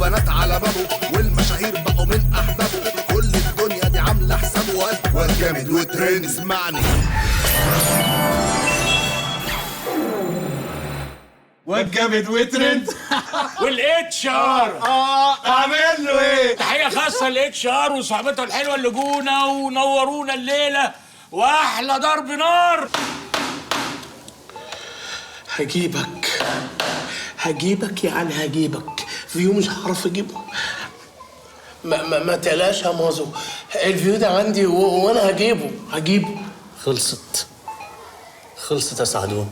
وبنات على بابه، والمشاهير بقوا من احبابه، كل الدنيا دي عامله حسابه. واد جامد وترند، اسمعني. واد جامد وترند. والاتش ار اعمل له ايه؟ تحيه خاصه للاتش ار وصحبتها الحلوه اللي جونا ونورونا الليله واحلى ضرب نار. هجيبك يعني هجيبك، فيو مش هعرف اجيبه. ما تقلقش يا مازو، الفيو ده عندي وانا هجيبه. خلصت يا سعدون.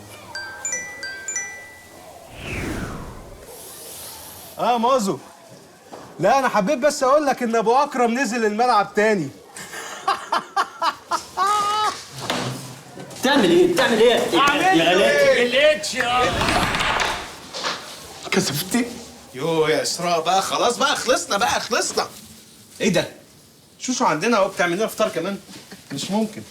مازو، لا انا حبيت بس اقول لك ان ابو اكرم نزل الملعب تاني. بتعمل ايه يا غلاتي؟ الاتش ار كسفتي. يو يا اسراء بقى، خلاص بقى، خلصنا. ايه ده؟ شوشو عندنا اهو، بتعمل لنا فطار كمان؟ مش ممكن.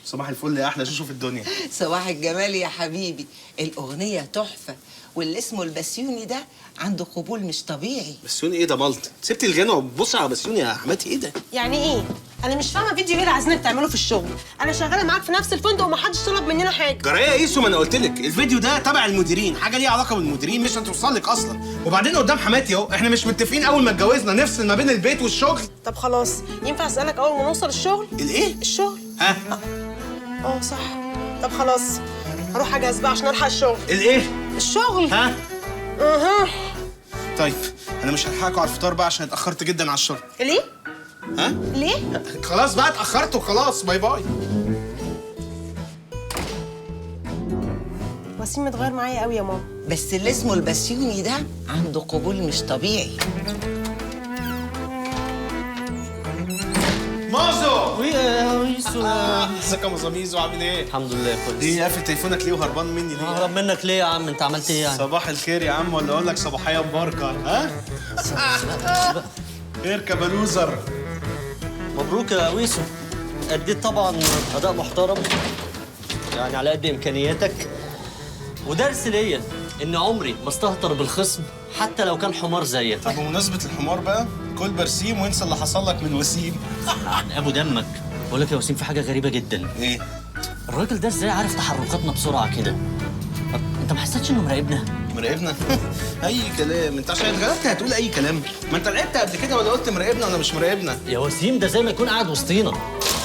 صباح الفل يا احلى شوشو في الدنيا. صباح الجمال يا حبيبي، الأغنية تحفة، واللي اسمه البسيوني ده عنده قبول مش طبيعي. بسيوني ايه ده مالت؟ سبتي الغنى وبصي على بسيوني يا حماتي، ايه ده؟ يعني ايه؟ انا مش فاهمه فيديو ايه اللي عايزينك تعمله في الشغل. انا شغاله معاك في نفس الفندق ومحدش طلب مننا حاجه. جرايه يا ايسو، ما انا قلت لك الفيديو ده تبع المديرين، حاجه ليها علاقه بالمديرين، مش هتوصل لك اصلا. وبعدين قدام حماتي اهو، احنا مش متفقين اول ما اتجوزنا نفصل ما بين البيت والشغل؟ طب خلاص، ينفع اسالك اول ما نوصل الشغل؟ الايه؟ الشغل. ها؟ صح. طب خلاص، هروح اجهز بقى عشان الحق الشغل. الايه؟ الشغل. ها؟ اها. طيب انا مش هلحقكوا على الفطار بقى عشان اتاخرت جدا على الشغل. ليه؟ ها؟ ليه؟ خلاص بقى اتاخرت وخلاص، باي باي. وسيم متغير معايا قوي يا ماما. بس اللي اسمه البسيوني ده عنده قبول مش طبيعي. مازو! ويسو ازيك يا مزاميزو، عامل ايه؟ الحمد لله كويس. ايه قافل تليفونك ليه وهربان مني ليه؟ ههرب منك ليه يا عم؟ انت عملت ايه يعني؟ صباح الخير يا عم، ولا اقول لك صباحيه مباركه؟ ها؟ خير كبلوزر. مبروك يا ويسو، اديت طبعا اداء محترم يعني على قد امكانياتك، ودرس ليا ان عمري ما استهتر بالخصم حتى لو كان حمار زيك. طب بمناسبه الحمار بقى، كل برسيم وانسى اللي حصل لك من وسيم. عن ابو دمك. بقول لك يا وسيم، في حاجه غريبه جدا. ايه؟ الراجل ده ازاي عارف تحركاتنا بسرعه كده؟ انت ما حسيتش انه مراقبنا؟ مراقبنا؟ اي كلام، انت عشان اتغلبت هتقول اي كلام. ما انت لعبت قبل كده ولا قلت مراقبنا ولا مش مراقبنا؟ يا وسيم ده زي ما يكون قاعد وسطينا.